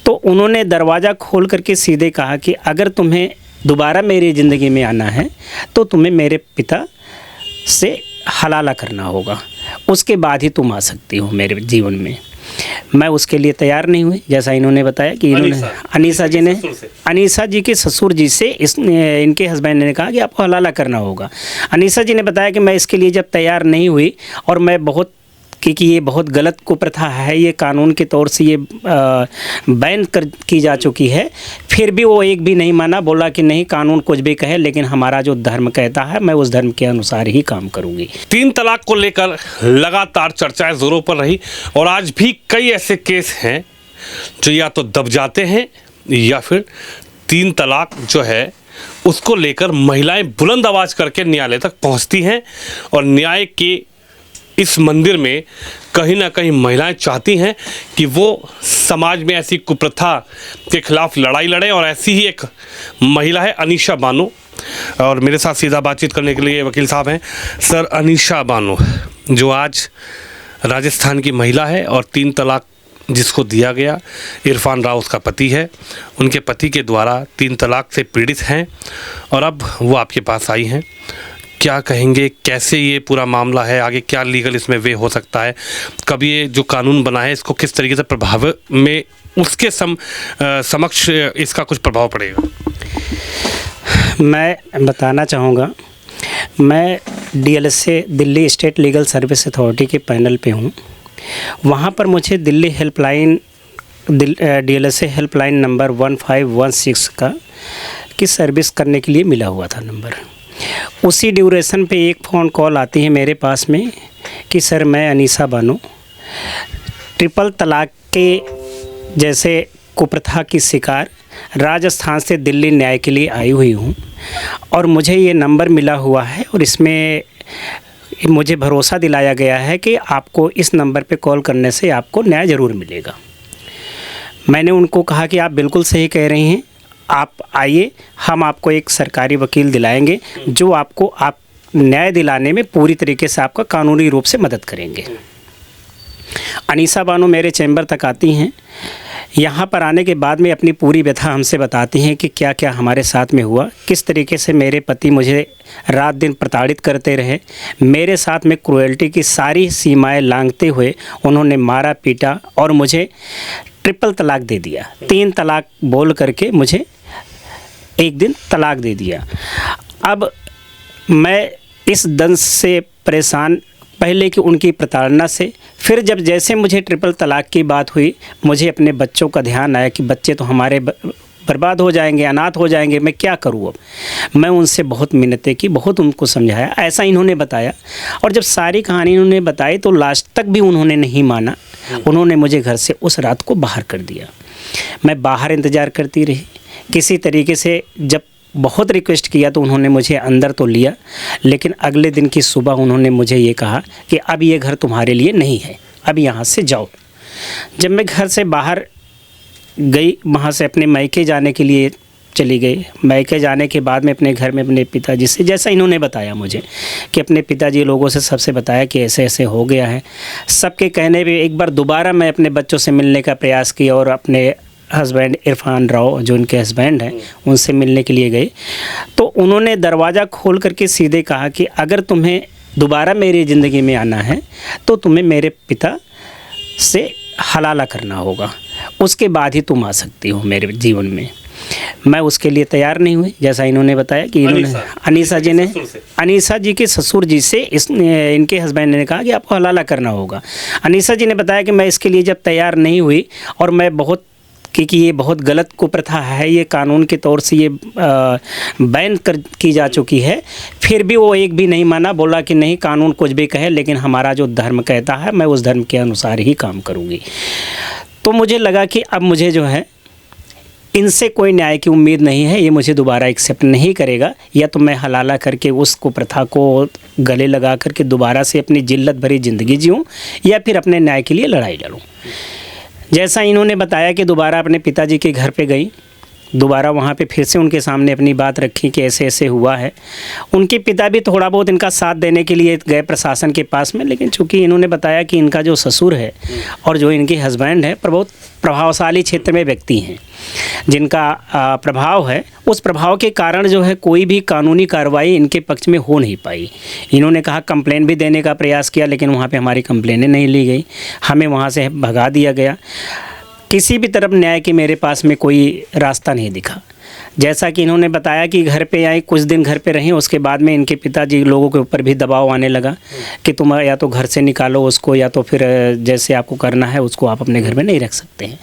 तो उन्होंने दरवाज़ा खोल करके सीधे कहा कि अगर तुम्हें दोबारा मेरी ज़िंदगी में आना है तो तुम्हें मेरे पिता से हलाला करना होगा, उसके बाद ही तुम आ सकती हो मेरे जीवन में। मैं उसके लिए तैयार नहीं हुई। जैसा इन्होंने बताया कि इन्होंने अनीसा जी के ससुर जी से इनके हस्बैंड ने कहा कि आपको हलाला करना होगा। अनीसा जी ने बताया कि मैं इसके लिए जब तैयार नहीं हुई और मैं बहुत कि ये बहुत गलत कुप्रथा है, ये कानून के तौर से ये बैन की जा चुकी है, फिर भी वो एक भी नहीं माना। बोला कि नहीं, कानून कुछ भी कहे लेकिन हमारा जो धर्म कहता है मैं उस धर्म के अनुसार ही काम करूँगी। 3 तलाक को लेकर लगातार चर्चाएं जोरों पर रही और आज भी कई ऐसे केस हैं जो या तो दब जाते हैं या फिर 3 तलाक जो है उसको लेकर महिलाएं बुलंद आवाज़ करके न्यायालय तक पहुंचती हैं और न्याय के इस मंदिर में कहीं ना कहीं महिलाएं चाहती हैं कि वो समाज में ऐसी कुप्रथा के खिलाफ लड़ाई लड़ें। और ऐसी ही एक महिला है अनीशा बानो, और मेरे साथ सीधा बातचीत करने के लिए वकील साहब हैं। सर, अनीशा बानो जो आज राजस्थान की महिला है और 3 तलाक जिसको दिया गया, इरफान राव उसका पति है, उनके पति के द्वारा 3 तलाक से पीड़ित हैं और अब वो आपके पास आई हैं। क्या कहेंगे, कैसे ये पूरा मामला है, आगे क्या लीगल इसमें वे हो सकता है, कब ये जो कानून बना है इसको किस तरीके से प्रभाव में उसके समक्ष इसका कुछ प्रभाव पड़ेगा? मैं बताना चाहूँगा, मैं DLSA Delhi state legal service authority के पैनल पे हूँ। वहाँ पर मुझे Delhi helpline DLSA helpline number 1516 की सर्विस करने के लिए मिला हुआ था नंबर। उसी ड्यूरेशन पे एक फ़ोन कॉल आती है मेरे पास में कि सर, मैं अनीसा बानो ट्रिपल तलाक के जैसे कुप्रथा की शिकार राजस्थान से दिल्ली न्याय के लिए आई हुई हूँ और मुझे ये नंबर मिला हुआ है और इसमें मुझे भरोसा दिलाया गया है कि आपको इस नंबर पे कॉल करने से आपको न्याय ज़रूर मिलेगा। मैंने उनको कहा कि आप बिल्कुल सही कह रही हैं, आप आइए, हम आपको एक सरकारी वकील दिलाएंगे जो आपको आप न्याय दिलाने में पूरी तरीके से आपका कानूनी रूप से मदद करेंगे। अनीसा बानो मेरे चैम्बर तक आती हैं। यहाँ पर आने के बाद में अपनी पूरी व्यथा हमसे बताती हैं कि क्या क्या हमारे साथ में हुआ, किस तरीके से मेरे पति मुझे रात दिन प्रताड़ित करते रहे, मेरे साथ में क्रूएल्टी की सारी सीमाएं लांघते हुए उन्होंने मारा पीटा और मुझे ट्रिपल तलाक दे दिया। 3 तलाक बोल करके मुझे एक दिन तलाक दे दिया। अब मैं इस दंश से परेशान, पहले कि उनकी प्रताड़ना से, फिर जब जैसे मुझे ट्रिपल तलाक की बात हुई, मुझे अपने बच्चों का ध्यान आया कि बच्चे तो हमारे बर्बाद हो जाएंगे, अनाथ हो जाएंगे, मैं क्या करूँ। अब मैं उनसे बहुत मिन्नतें की, बहुत उनको समझाया, ऐसा इन्होंने बताया। और जब सारी कहानी इन्होंने बताई तो लास्ट तक भी उन्होंने नहीं माना। उन्होंने मुझे घर से उस रात को बाहर कर दिया। मैं बाहर इंतज़ार करती रही किसी तरीके से। जब बहुत रिक्वेस्ट किया तो उन्होंने मुझे अंदर तो लिया, लेकिन अगले दिन की सुबह उन्होंने मुझे ये कहा कि अब ये घर तुम्हारे लिए नहीं है, अब यहाँ से जाओ। जब मैं घर से बाहर गई, वहाँ से अपने मायके जाने के लिए चली गई। मायके जाने के बाद में अपने घर में अपने पिताजी से, जैसा इन्होंने बताया मुझे कि अपने पिताजी लोगों से सबसे बताया कि ऐसे ऐसे हो गया है। सबके कहने पे एक बार दोबारा मैं अपने बच्चों से मिलने का प्रयास किया और अपने हस्बैंड इरफान राव जो उनके हस्बैंड हैं उनसे मिलने के लिए गए। तो उन्होंने दरवाज़ा खोल करके सीधे कहा कि अगर तुम्हें दोबारा मेरी ज़िंदगी में आना है तो तुम्हें मेरे पिता से हलाला करना होगा, उसके बाद ही तुम आ सकती हो मेरे जीवन में। मैं उसके लिए तैयार नहीं हुई। जैसा इन्होंने बताया कि इन्होंने अनीसा जी के ससुर जी से इनके हस्बैंड ने कहा कि आपको हलाला करना होगा। अनीसा जी ने बताया कि मैं इसके लिए जब तैयार नहीं हुई और मैं बहुत कि ये बहुत गलत कुप्रथा है, ये कानून के तौर से ये बैन की जा चुकी है, फिर भी वो एक भी नहीं माना। बोला कि नहीं, कानून कुछ भी कहे लेकिन हमारा जो धर्म कहता है मैं उस धर्म के अनुसार ही काम करूँगी। तो मुझे लगा कि अब मुझे जो है इनसे कोई न्याय की उम्मीद नहीं है, ये मुझे दोबारा एक्सेप्ट नहीं करेगा। या तो मैं हलाला करके उस कुप्रथा को गले लगा करके दोबारा से अपनी जिल्लत भरी ज़िंदगी जीऊँ या फिर अपने न्याय के लिए लड़ाई लड़ूँ। जैसा इन्होंने बताया कि दोबारा अपने पिताजी के घर पे गई दोबारा वहाँ पे फिर से उनके सामने अपनी बात रखी कि ऐसे ऐसे हुआ है। उनके पिता भी थोड़ा बहुत इनका साथ देने के लिए गए प्रशासन के पास में, लेकिन चूंकि इन्होंने बताया कि इनका जो ससुर है और जो इनके हस्बैंड है बहुत प्रभावशाली क्षेत्र में व्यक्ति हैं जिनका प्रभाव है, उस प्रभाव के कारण जो है कोई भी कानूनी कार्रवाई इनके पक्ष में हो नहीं पाई। इन्होंने कहा कंप्लेन भी देने का प्रयास किया, लेकिन वहाँ पे हमारी कंप्लेनें नहीं ली गई, हमें वहाँ से भगा दिया गया। किसी भी तरफ न्याय के मेरे पास में कोई रास्ता नहीं दिखा। जैसा कि इन्होंने बताया कि घर पे आई, कुछ दिन घर पे रहीं, उसके बाद में इनके पिताजी लोगों के ऊपर भी दबाव आने लगा कि तुम या तो घर से निकालो उसको, या तो फिर जैसे आपको करना है उसको आप अपने घर में नहीं रख सकते हैं।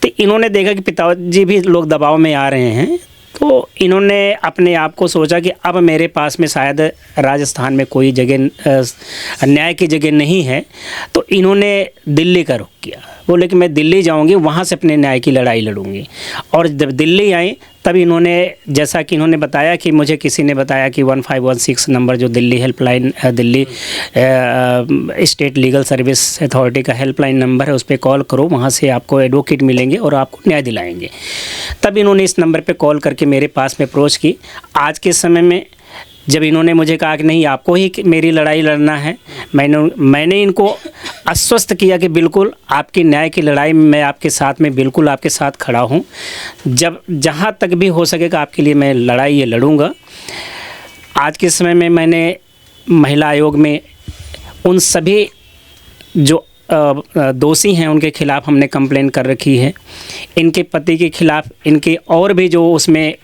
तो इन्होंने देखा कि पिताजी भी लोग दबाव में आ रहे हैं, तो इन्होंने अपने आप को सोचा कि अब मेरे पास में शायद राजस्थान में कोई जगह न्याय की जगह नहीं है, तो इन्होंने दिल्ली का रुख किया। बोले कि मैं दिल्ली जाऊंगी, वहाँ से अपने न्याय की लड़ाई लड़ूंगी। और जब दिल्ली आई तब इन्होंने, जैसा कि इन्होंने बताया कि मुझे किसी ने बताया कि 1516 नंबर जो Delhi helpline, Delhi state legal service authority का हेल्पलाइन नंबर है, उस पर कॉल करो, वहाँ से आपको एडवोकेट मिलेंगे और आपको न्याय दिलाएंगे। तब इन्होंने इस नंबर पे कॉल करके मेरे पास में अप्रोच की। आज के समय में जब इन्होंने मुझे कहा कि नहीं आपको ही मेरी लड़ाई लड़ना है, मैंने इनको आश्वस्त किया कि बिल्कुल आपकी न्याय की लड़ाई में मैं आपके साथ में बिल्कुल आपके साथ खड़ा हूँ। जब जहाँ तक भी हो सकेगा आपके लिए मैं लड़ाई ये लड़ूंगा। आज के समय में मैंने महिला आयोग में उन सभी जो दोषी हैं उनके खिलाफ़ हमने कंप्लेन कर रखी है। इनके पति के खिलाफ़, इनके और भी जो उसमें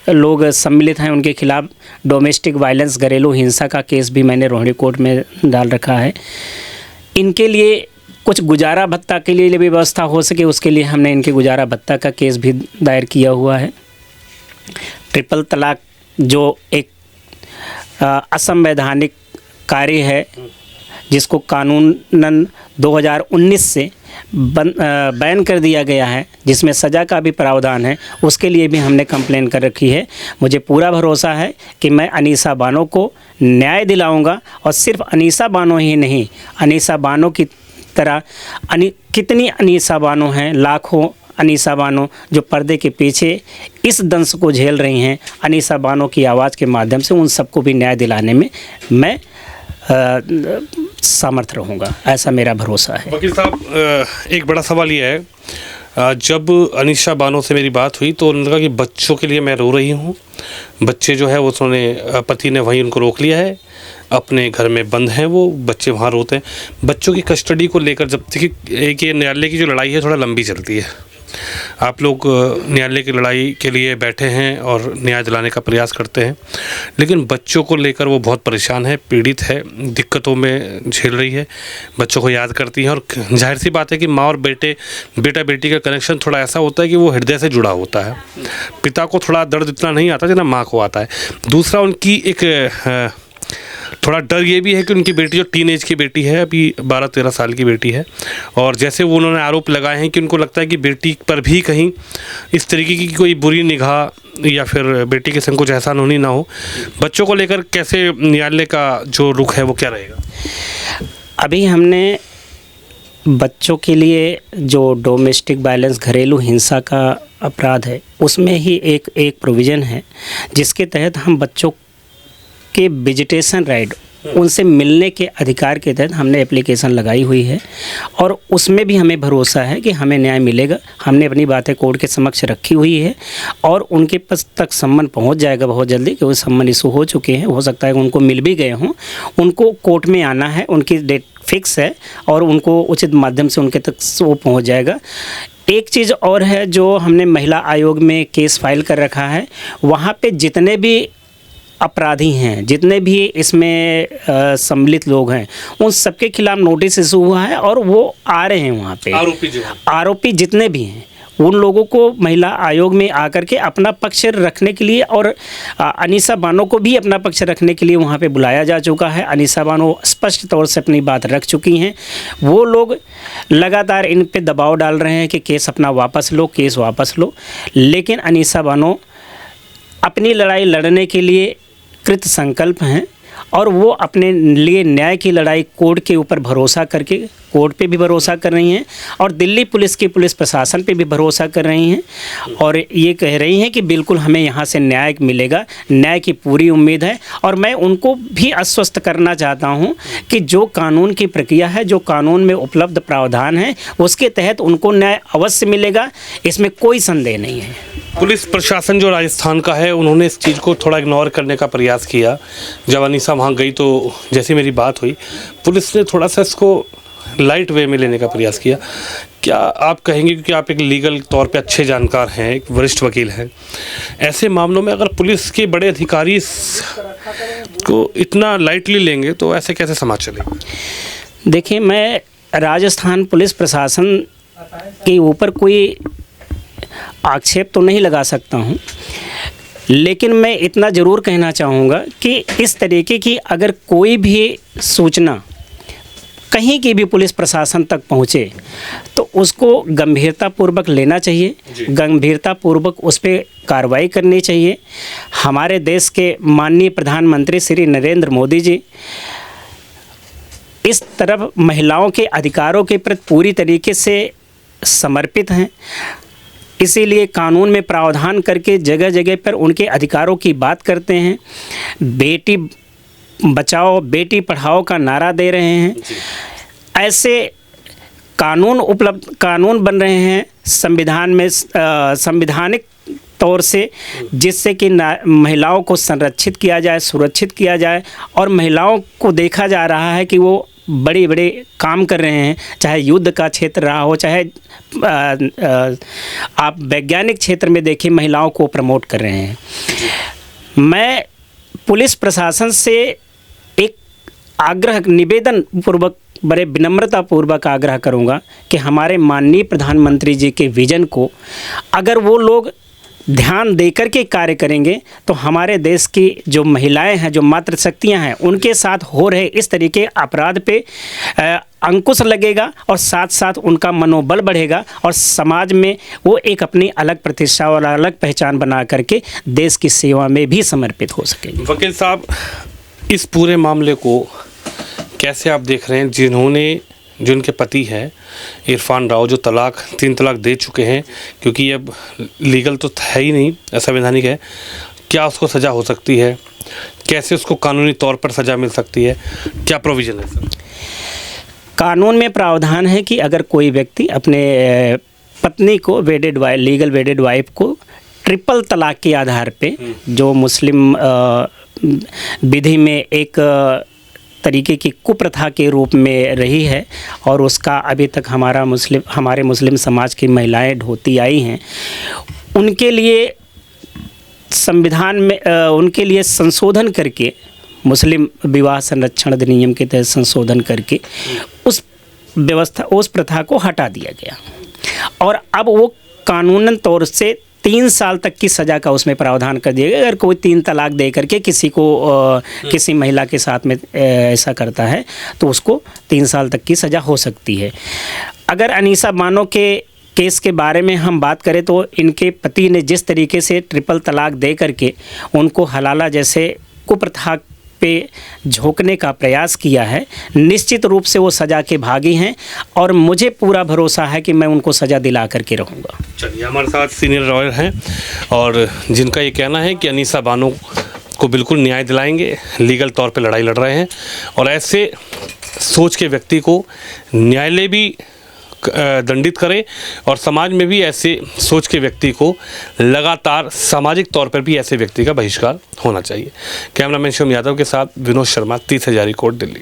लोग सम्मिलित हैं उनके खिलाफ़ डोमेस्टिक वायलेंस, घरेलू हिंसा का केस भी मैंने रोहिणी कोर्ट में डाल रखा है। इनके लिए कुछ गुजारा भत्ता के लिए व्यवस्था हो सके उसके लिए हमने इनके गुजारा भत्ता का केस भी दायर किया हुआ है। ट्रिपल तलाक जो एक असंवैधानिक कार्य है जिसको कानूनन 2019 से बैन कर दिया गया है, जिसमें सज़ा का भी प्रावधान है, उसके लिए भी हमने कंप्लेन कर रखी है। मुझे पूरा भरोसा है कि मैं अनीसा बानो को न्याय दिलाऊंगा, और सिर्फ अनीसा बानो ही नहीं, अनीसा बानो की तरह कितनी अनीसा बानो हैं, लाखों अनीसा बानो जो पर्दे के पीछे इस दंश को झेल रही हैं। अनीसा बानो की आवाज़ के माध्यम से उन सबको भी न्याय दिलाने में मैं सामर्थ्य रहूँगा, ऐसा मेरा भरोसा है। वकील साहब, एक बड़ा सवाल ये है, जब अनीसा बानो से मेरी बात हुई तो उन्होंने कहा कि बच्चों के लिए मैं रो रही हूँ। बच्चे जो है वो उन्होंने, पति ने वहीं उनको रोक लिया है, अपने घर में बंद हैं वो बच्चे, वहाँ रोते हैं। बच्चों की कस्टडी को लेकर जब तक एक ये न्यायालय की जो लड़ाई है थोड़ा लंबी चलती है। आप लोग न्यायालय की लड़ाई के लिए बैठे हैं और न्याय दिलाने का प्रयास करते हैं, लेकिन बच्चों को लेकर वो बहुत परेशान है, पीड़ित है, दिक्कतों में झेल रही है, बच्चों को याद करती है। और जाहिर सी बात है कि माँ और बेटा बेटी का कनेक्शन थोड़ा ऐसा होता है कि वो हृदय से जुड़ा होता है। पिता को थोड़ा दर्द इतना नहीं आता जितना माँ को आता है। दूसरा, उनकी एक थोड़ा डर ये भी है कि उनकी बेटी जो टीनेज की बेटी है, अभी 12-13 साल की बेटी है, और जैसे वो उन्होंने आरोप लगाए हैं कि उनको लगता है कि बेटी पर भी कहीं इस तरीके की कोई बुरी निगाह या फिर बेटी के संग कुछ ऐसा होनी ना हो। बच्चों को लेकर कैसे न्यायालय का जो रुख है वो क्या रहेगा? अभी हमने बच्चों के लिए जो डोमेस्टिक वायलेंस, घरेलू हिंसा का अपराध है, उसमें ही एक प्रोविज़न है जिसके तहत हम बच्चों के विजिटेशन राइट, उनसे मिलने के अधिकार के तहत हमने एप्लीकेशन लगाई हुई है, और उसमें भी हमें भरोसा है कि हमें न्याय मिलेगा। हमने अपनी बातें कोर्ट के समक्ष रखी हुई है और उनके पास तक सम्मन पहुंच जाएगा बहुत जल्दी, क्योंकि सम्मन इशू हो चुके हैं। हो सकता है कि उनको मिल भी गए हों, उनको कोर्ट में आना है, उनकी डेट फिक्स है और उनको उचित माध्यम से उनके तक वो पहुँच जाएगा। एक चीज़ और है जो हमने महिला आयोग में केस फाइल कर रखा है, वहाँ पे जितने भी अपराधी हैं, जितने भी इसमें सम्मिलित लोग हैं, उन सबके खिलाफ नोटिस इशू हुआ है और वो आ रहे हैं वहाँ पे। आरोपी जितने भी हैं उन लोगों को महिला आयोग में आकर के अपना पक्ष रखने के लिए, और अनीसा बानो को भी अपना पक्ष रखने के लिए वहाँ पे बुलाया जा चुका है। अनीसा बानो स्पष्ट तौर से अपनी बात रख चुकी हैं। वो लोग लगातार इन पे दबाव डाल रहे हैं कि केस अपना वापस लो, केस वापस लो, लेकिन अनीसा बानो अपनी लड़ाई लड़ने के लिए कृत संकल्प हैं और वो अपने लिए न्याय की लड़ाई कोर्ट के ऊपर भरोसा करके कोर्ट पे भी भरोसा कर रही हैं और दिल्ली पुलिस की पुलिस प्रशासन पे भी भरोसा कर रही हैं और ये कह रही हैं कि बिल्कुल हमें यहाँ से न्याय मिलेगा, न्याय की पूरी उम्मीद है। और मैं उनको भी आश्वस्त करना चाहता हूँ कि जो कानून की प्रक्रिया है, जो कानून में उपलब्ध प्रावधान है, उसके तहत उनको न्याय अवश्य मिलेगा, इसमें कोई संदेह नहीं है। पुलिस प्रशासन जो राजस्थान का है, उन्होंने इस चीज़ को थोड़ा इग्नोर करने का प्रयास किया। जब अनीसा वहाँ गई तो जैसी मेरी बात हुई, पुलिस ने थोड़ा सा इसको लाइट वे में लेने का प्रयास किया। क्या आप कहेंगे, क्योंकि आप एक लीगल तौर पे अच्छे जानकार हैं, एक वरिष्ठ वकील हैं, ऐसे मामलों में अगर पुलिस के बड़े अधिकारी को इतना लाइटली लेंगे तो ऐसे कैसे समाज चलेगा? देखिए, मैं राजस्थान पुलिस प्रशासन के ऊपर कोई आक्षेप तो नहीं लगा सकता हूँ, लेकिन मैं इतना ज़रूर कहना चाहूँगा कि इस तरीके की अगर कोई भी सूचना कहीं की भी पुलिस प्रशासन तक पहुँचे तो उसको गंभीरतापूर्वक लेना चाहिए, गंभीरतापूर्वक उस पर कार्रवाई करनी चाहिए। हमारे देश के माननीय प्रधानमंत्री श्री नरेंद्र मोदी जी इस तरफ महिलाओं के अधिकारों के प्रति पूरी तरीके से समर्पित हैं, इसीलिए कानून में प्रावधान करके जगह जगह पर उनके अधिकारों की बात करते हैं। बेटी बचाओ बेटी पढ़ाओ का नारा दे रहे हैं। ऐसे कानून बन रहे हैं संविधान में, संवैधानिक तौर से, जिससे कि महिलाओं को संरक्षित किया जाए, सुरक्षित किया जाए। और महिलाओं को देखा जा रहा है कि वो बड़े बड़े काम कर रहे हैं, चाहे युद्ध का क्षेत्र रहा हो, चाहे आप वैज्ञानिक क्षेत्र में देखिए, महिलाओं को प्रमोट कर रहे हैं। मैं पुलिस प्रशासन से एक आग्रह, निवेदन पूर्वक, बड़े विनम्रतापूर्वक आग्रह करूंगा कि हमारे माननीय प्रधानमंत्री जी के विजन को अगर वो लोग ध्यान देकर के कार्य करेंगे तो हमारे देश की जो महिलाएं हैं, जो मातृशक्तियां हैं, उनके साथ हो रहे इस तरीके अपराध पे अंकुश लगेगा और साथ साथ उनका मनोबल बढ़ेगा और समाज में वो एक अपनी अलग प्रतिष्ठा और अलग पहचान बना करके देश की सेवा में भी समर्पित हो सकेंगे। वकील साहब, इस पूरे मामले को कैसे आप देख रहे हैं? जो उनके पति हैं इरफान राव, जो 3 तलाक दे चुके हैं, क्योंकि ये अब लीगल तो है ही नहीं, असंवैधानिक है, क्या उसको सज़ा हो सकती है? कैसे उसको कानूनी तौर पर सज़ा मिल सकती है? क्या प्रोविज़न है सर? कानून में प्रावधान है कि अगर कोई व्यक्ति अपने पत्नी को लीगल वेडेड वाइफ को ट्रिपल तलाक के आधार पे, जो मुस्लिम विधि में एक तरीके की कुप्रथा के रूप में रही है और उसका अभी तक हमारे मुस्लिम समाज की महिलाएं ढोती आई हैं, उनके लिए संविधान में उनके लिए संशोधन करके, मुस्लिम विवाह संरक्षण अधिनियम के तहत संशोधन करके उस प्रथा को हटा दिया गया और अब वो कानूनन तौर से 3 साल तक की सज़ा का उसमें प्रावधान कर दिया गया। अगर कोई 3 तलाक दे करके किसी महिला के साथ में ऐसा करता है तो उसको 3 साल तक की सज़ा हो सकती है। अगर अनीसा बानो के केस के बारे में हम बात करें तो इनके पति ने जिस तरीके से ट्रिपल तलाक दे करके उनको हलाला जैसे कुप्रथा पे झोंकने का प्रयास किया है, निश्चित रूप से वो सज़ा के भागी हैं और मुझे पूरा भरोसा है कि मैं उनको सज़ा दिला करके रहूँगा। चलिए, हमारे साथ सीनियर लॉयर हैं और जिनका ये कहना है कि अनीसा बानो को बिल्कुल न्याय दिलाएंगे, लीगल तौर पे लड़ाई लड़ रहे हैं और ऐसे सोच के व्यक्ति को न्यायालय भी दंडित करे और समाज में भी ऐसे सोच के व्यक्ति को लगातार सामाजिक तौर पर भी ऐसे व्यक्ति का बहिष्कार होना चाहिए। कैमरामैन शिवम यादव के साथ विनोद शर्मा, 30 हजारी कोट, दिल्ली।